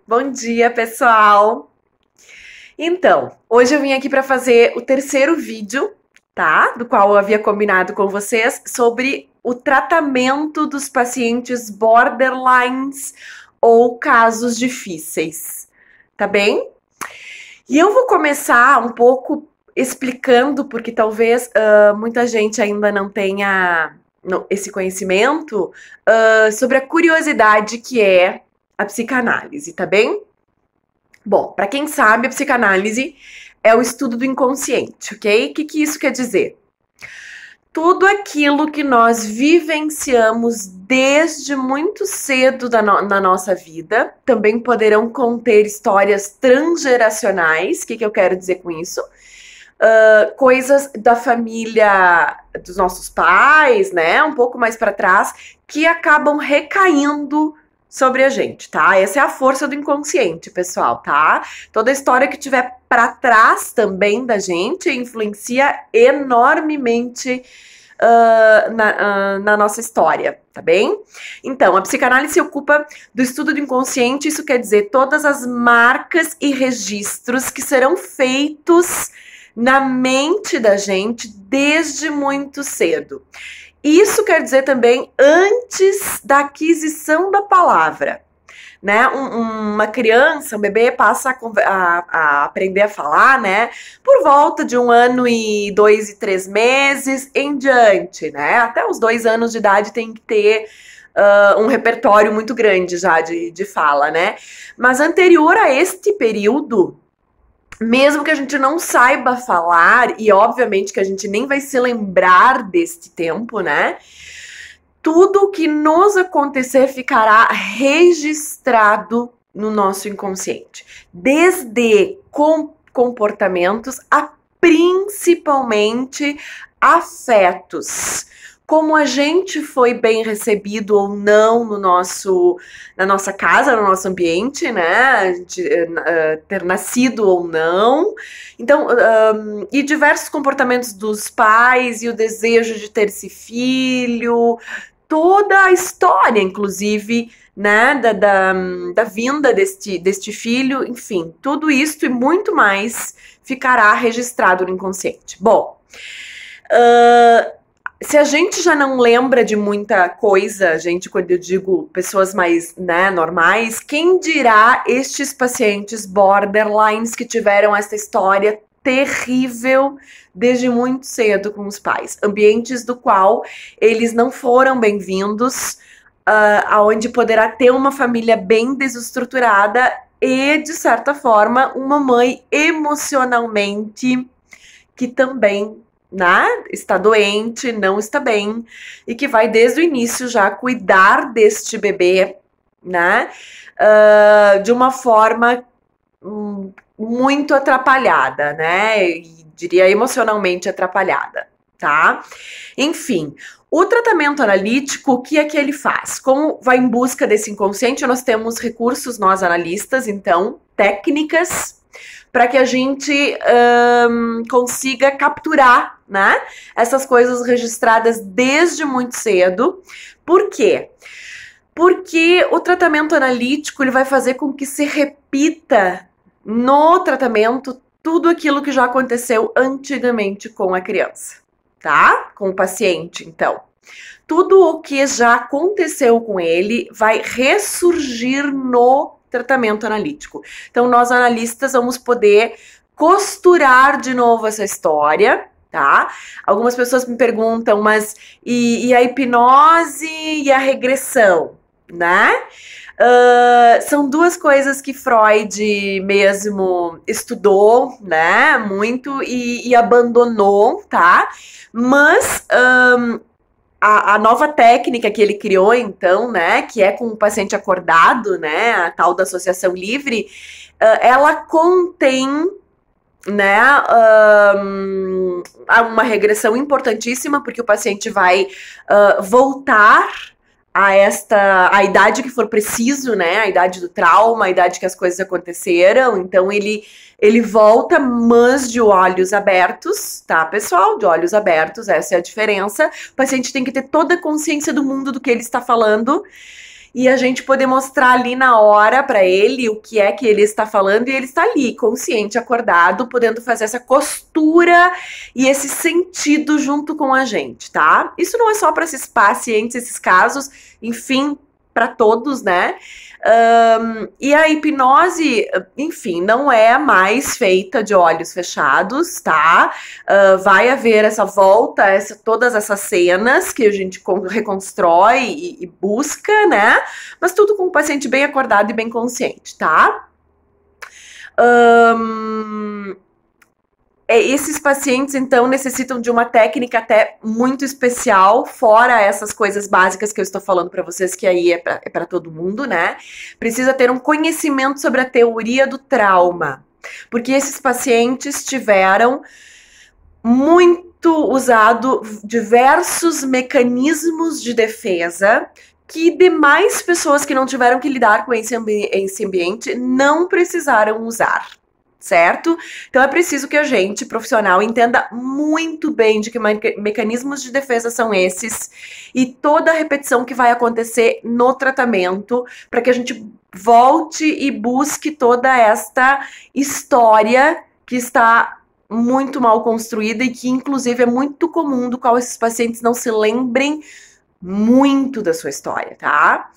Bom dia, pessoal! Então, hoje eu vim aqui para fazer o terceiro vídeo, tá? Do qual eu havia combinado com vocês sobre o tratamento dos pacientes borderlines ou casos difíceis, tá bem? E eu vou começar um pouco explicando, porque talvez muita gente ainda não tenha esse conhecimento, sobre a curiosidade que é a psicanálise, tá bem? Bom, para quem sabe, a psicanálise é o estudo do inconsciente, ok? O que isso quer dizer? Tudo aquilo que nós vivenciamos desde muito cedo na nossa vida também poderão conter histórias transgeracionais. O que eu quero dizer com isso? Coisas da família dos nossos pais, né? Um pouco mais para trás, que acabam recaindo sobre a gente, tá? Essa é a força do inconsciente, pessoal, tá? Toda história que tiver para trás também da gente influencia enormemente na nossa história, tá bem? Então, a psicanálise se ocupa do estudo do inconsciente, isso quer dizer todas as marcas e registros que serão feitos na mente da gente desde muito cedo. Isso quer dizer também antes da aquisição da palavra, né? Uma criança, um bebê passa a aprender a falar, né? Por volta de 1 ano e 2 e 3 meses em diante, né? Até os 2 anos de idade tem que ter um repertório muito grande já de fala, né? Mas anterior a este período, mesmo que a gente não saiba falar, e obviamente que a gente nem vai se lembrar deste tempo, né? Tudo o que nos acontecer ficará registrado no nosso inconsciente. Desde comportamentos a principalmente afetos. Como a gente foi bem recebido ou não na nossa casa, no nosso ambiente, né? Ter nascido ou não. Então, e diversos comportamentos dos pais e o desejo de ter esse filho, toda a história, inclusive, né? Da vinda deste filho, enfim, tudo isso e muito mais ficará registrado no inconsciente. Bom, se a gente já não lembra de muita coisa, gente, quando eu digo pessoas mais, né, normais, quem dirá estes pacientes borderlines que tiveram essa história terrível desde muito cedo com os pais, ambientes do qual eles não foram bem-vindos, aonde poderá ter uma família bem desestruturada e, de certa forma, uma mãe emocionalmente que também, né, está doente, não está bem, e que vai desde o início já cuidar deste bebê, né, de uma forma muito atrapalhada, né, e diria emocionalmente atrapalhada, tá? Enfim, o tratamento analítico, o que é que ele faz? Como vai em busca desse inconsciente, nós temos recursos, nós analistas, então, técnicas, para que a gente consiga capturar, né, essas coisas registradas desde muito cedo. Por quê? Porque o tratamento analítico ele vai fazer com que se repita no tratamento tudo aquilo que já aconteceu antigamente com a criança, tá? Com o paciente, então. Tudo o que já aconteceu com ele vai ressurgir no tratamento analítico. Então, nós analistas vamos poder costurar de novo essa história, tá? Algumas pessoas me perguntam, mas e a hipnose e a regressão, né? São duas coisas que Freud mesmo estudou, né? Muito e abandonou, tá? Mas a nova técnica que ele criou, então, né, que é com o paciente acordado, né, a tal da associação livre, ela contém, né, uma regressão importantíssima, porque o paciente vai voltar a idade que for preciso, né, a idade do trauma, a idade que as coisas aconteceram, então ele volta, mas de olhos abertos, tá, pessoal? De olhos abertos, essa é a diferença. O paciente tem que ter toda a consciência do mundo do que ele está falando e a gente poder mostrar ali na hora para ele o que é que ele está falando, e ele está ali, consciente, acordado, podendo fazer essa costura e esse sentido junto com a gente, tá? Isso não é só para esses pacientes, esses casos, enfim, para todos, né? E a hipnose, enfim, não é mais feita de olhos fechados, tá? Vai haver essa volta, todas essas cenas que a gente reconstrói e busca, né? Mas tudo com o paciente bem acordado e bem consciente, tá? Esses pacientes, então, necessitam de uma técnica até muito especial, fora essas coisas básicas que eu estou falando para vocês, que aí é para todo mundo, né? Precisa ter um conhecimento sobre a teoria do trauma, porque esses pacientes tiveram muito usado diversos mecanismos de defesa que demais pessoas que não tiveram que lidar com esse ambiente não precisaram usar. Certo? Então é preciso que a gente, profissional, entenda muito bem de que mecanismos de defesa são esses e toda a repetição que vai acontecer no tratamento, para que a gente volte e busque toda esta história que está muito mal construída e que, inclusive, é muito comum do qual esses pacientes não se lembrem muito da sua história, tá?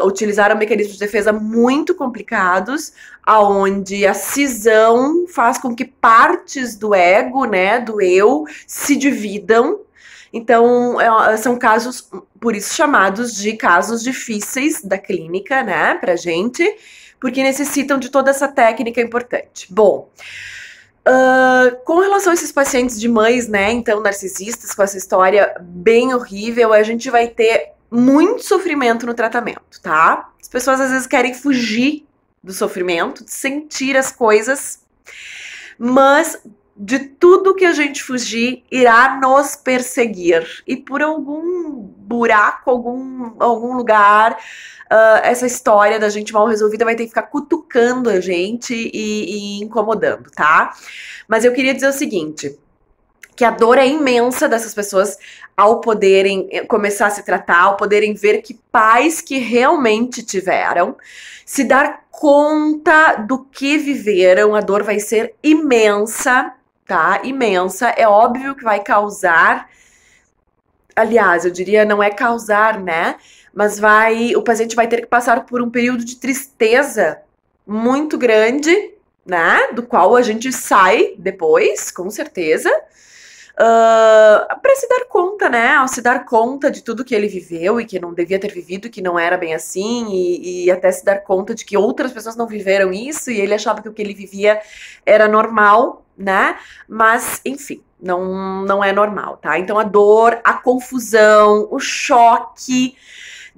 Utilizaram mecanismos de defesa muito complicados, aonde a cisão faz com que partes do ego, né, do eu, se dividam. Então, são casos, por isso chamados de casos difíceis da clínica, né, pra gente, porque necessitam de toda essa técnica importante. Bom, com relação a esses pacientes de mães, né, então narcisistas, com essa história bem horrível, a gente vai ter muito sofrimento no tratamento, tá? As pessoas às vezes querem fugir do sofrimento, de sentir as coisas, mas de tudo que a gente fugir irá nos perseguir, e por algum buraco, algum lugar, essa história da gente mal resolvida vai ter que ficar cutucando a gente e incomodando, tá? Mas eu queria dizer o seguinte, que a dor é imensa dessas pessoas ao poderem começar a se tratar, ao poderem ver que pais que realmente tiveram, se dar conta do que viveram, a dor vai ser imensa, tá? Imensa. É óbvio que vai causar, aliás, eu diria não é causar, né? Mas o paciente vai ter que passar por um período de tristeza muito grande, né? Do qual a gente sai depois, com certeza. Para se dar conta, né? Ao se dar conta de tudo que ele viveu e que não devia ter vivido, que não era bem assim, e até se dar conta de que outras pessoas não viveram isso e ele achava que o que ele vivia era normal, né? Mas, enfim, não é normal, tá? Então a dor, a confusão, o choque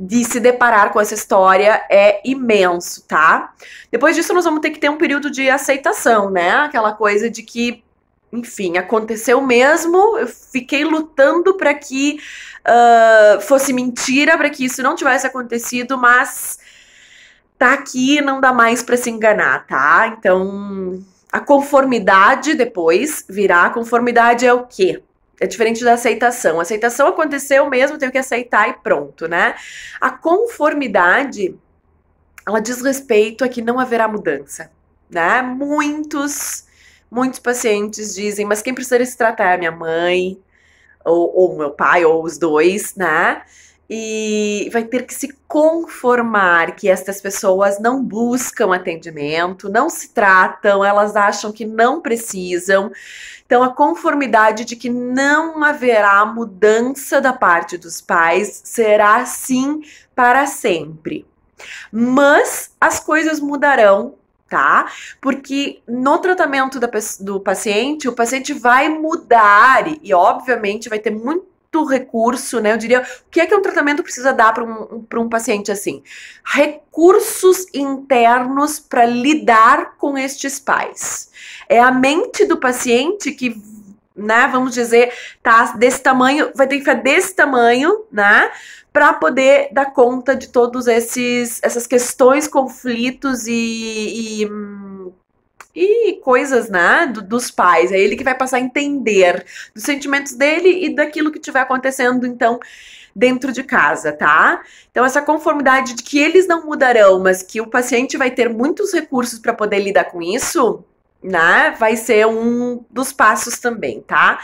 de se deparar com essa história é imenso, tá? Depois disso nós vamos ter que ter um período de aceitação, né? Aquela coisa de que, enfim, aconteceu mesmo, eu fiquei lutando para que fosse mentira, para que isso não tivesse acontecido, mas tá aqui, não dá mais para se enganar, tá? Então, a conformidade depois virá. A conformidade é o quê? É diferente da aceitação. A aceitação aconteceu mesmo, tenho que aceitar e pronto, né? A conformidade, ela diz respeito a que não haverá mudança, né? Muitos pacientes dizem, mas quem precisa se tratar é a minha mãe, ou meu pai, ou os dois, né? E vai ter que se conformar que estas pessoas não buscam atendimento, não se tratam, elas acham que não precisam. Então, a conformidade de que não haverá mudança da parte dos pais será assim para sempre. Mas as coisas mudarão, tá? Porque no tratamento do paciente, o paciente vai mudar e obviamente vai ter muito recurso, né? Eu diria, o que é que um tratamento precisa dar para um paciente assim? Recursos internos para lidar com estes pais. É a mente do paciente que, né, vamos dizer, tá desse tamanho, vai ter que ficar desse tamanho, né? Para poder dar conta de todos essas questões, conflitos e coisas, né, dos pais. É ele que vai passar a entender dos sentimentos dele e daquilo que estiver acontecendo, então, dentro de casa, tá? Então, essa conformidade de que eles não mudarão, mas que o paciente vai ter muitos recursos para poder lidar com isso, né? Vai ser um dos passos também, tá?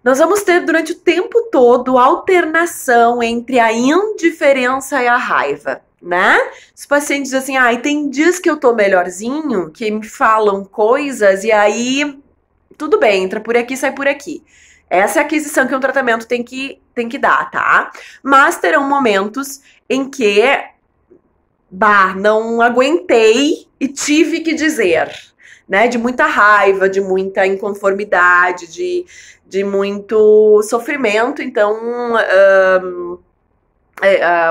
Nós vamos ter durante o tempo todo alternação entre a indiferença e a raiva, né? Os pacientes dizem assim, tem dias que eu tô melhorzinho, que me falam coisas e aí tudo bem, entra por aqui, sai por aqui. Essa é a aquisição que um tratamento tem que dar, tá? Mas terão momentos em que, não aguentei e tive que dizer, né? De muita raiva, de muita inconformidade, de muito sofrimento. Então,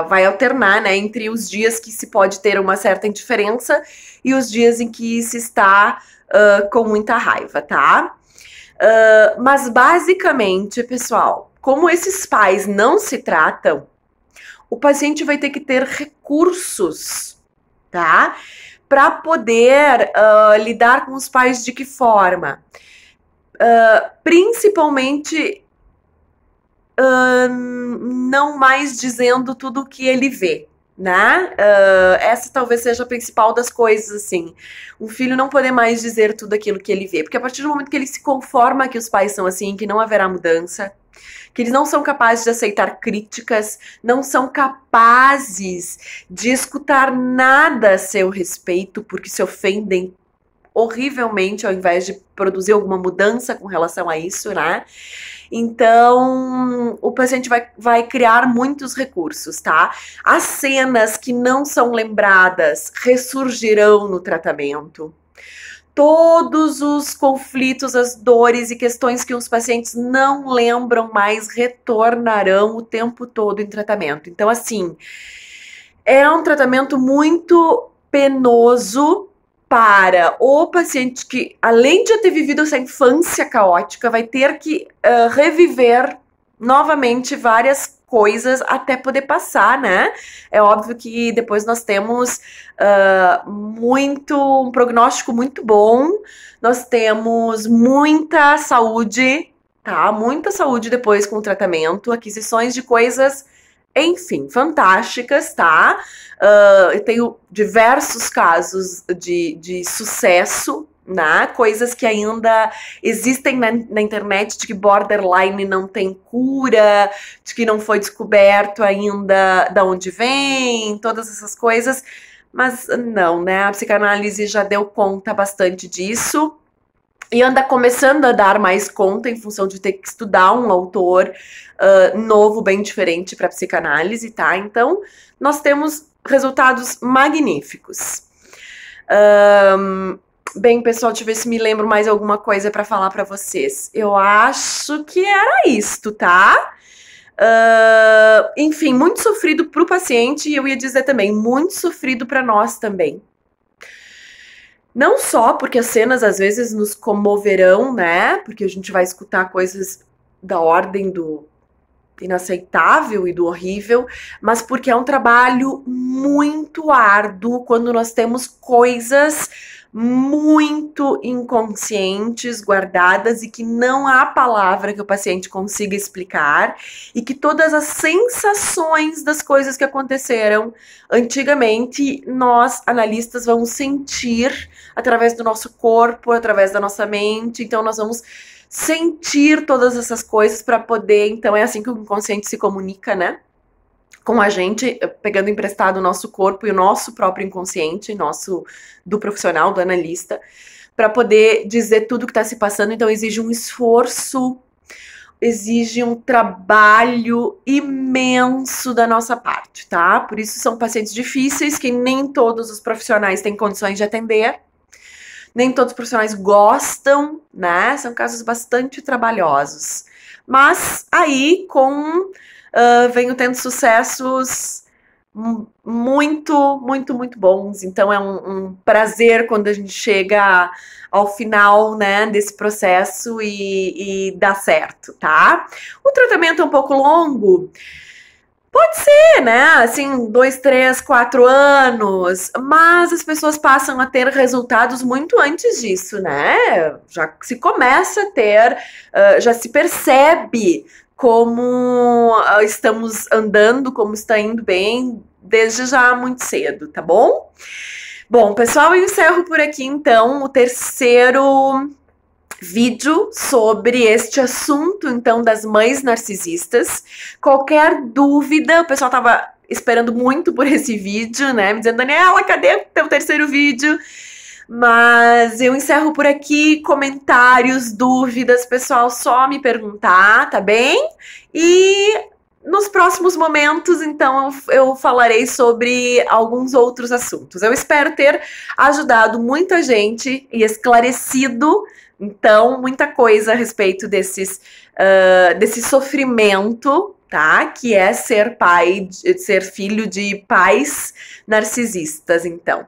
vai alternar, né? Entre os dias que se pode ter uma certa indiferença e os dias em que se está com muita raiva, tá? Mas basicamente, pessoal, como esses pais não se tratam, o paciente vai ter que ter recursos, tá? Para poder lidar com os pais de que forma? Principalmente não mais dizendo tudo o que ele vê, né? Essa talvez seja a principal das coisas, assim. Um filho não poder mais dizer tudo aquilo que ele vê, porque a partir do momento que ele se conforma que os pais são assim, que não haverá mudança, que eles não são capazes de aceitar críticas, não são capazes de escutar nada a seu respeito, porque se ofendem horrivelmente ao invés de produzir alguma mudança com relação a isso, né? Então, o paciente vai criar muitos recursos, tá? As cenas que não são lembradas ressurgirão no tratamento. Todos os conflitos, as dores e questões que os pacientes não lembram mais retornarão o tempo todo em tratamento. Então, assim, é um tratamento muito penoso para o paciente que, além de ter vivido essa infância caótica, vai ter que reviver novamente várias coisas até poder passar, né? É óbvio que depois nós temos um prognóstico muito bom, nós temos muita saúde, tá? Muita saúde depois com o tratamento, aquisições de coisas, enfim, fantásticas, tá? Eu tenho diversos casos de sucesso, né? Coisas que ainda existem na internet, de que borderline não tem cura, de que não foi descoberto ainda de onde vem, todas essas coisas. Mas não, né? A psicanálise já deu conta bastante disso. E anda começando a dar mais conta em função de ter que estudar um autor novo, bem diferente para psicanálise, tá? Então, nós temos resultados magníficos. Bem, pessoal, deixa eu ver se me lembro mais alguma coisa para falar para vocês. Eu acho que era isto, tá? Enfim, muito sofrido para o paciente e eu ia dizer também, muito sofrido para nós também. Não só porque as cenas às vezes nos comoverão, né? Porque a gente vai escutar coisas da ordem do inaceitável e do horrível, mas porque é um trabalho muito árduo quando nós temos coisas muito inconscientes, guardadas e que não há palavra que o paciente consiga explicar e que todas as sensações das coisas que aconteceram antigamente, nós, analistas, vamos sentir através do nosso corpo, através da nossa mente, então nós vamos sentir todas essas coisas para poder, então é assim que o inconsciente se comunica, né? Com a gente, pegando emprestado o nosso corpo e o nosso próprio inconsciente, do profissional, do analista, para poder dizer tudo que está se passando. Então exige um esforço, exige um trabalho imenso da nossa parte, tá? Por isso são pacientes difíceis que nem todos os profissionais têm condições de atender, nem todos os profissionais gostam, né? São casos bastante trabalhosos. Mas aí venho tendo sucessos muito, muito, muito bons. Então é um prazer quando a gente chega ao final, né, desse processo e dá certo, tá? O tratamento é um pouco longo. Pode ser, né? Assim, 2, 3, 4 anos, mas as pessoas passam a ter resultados muito antes disso, né? Já se começa a ter, já se percebe como estamos andando, como está indo bem, desde já muito cedo, tá bom? Bom, pessoal, eu encerro por aqui, então, o terceiro vídeo sobre este assunto, então, das mães narcisistas. Qualquer dúvida, o pessoal tava esperando muito por esse vídeo, né? Me dizendo, Daniela, cadê o teu terceiro vídeo? Mas eu encerro por aqui. Comentários, dúvidas, pessoal, só me perguntar, tá bem? E nos próximos momentos, então, eu falarei sobre alguns outros assuntos. Eu espero ter ajudado muita gente e esclarecido, então, muita coisa a respeito desse sofrimento, tá? Que é ser pai, ser filho de pais narcisistas, então.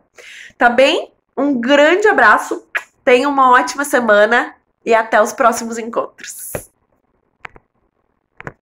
Tá bem? Um grande abraço, tenha uma ótima semana e até os próximos encontros.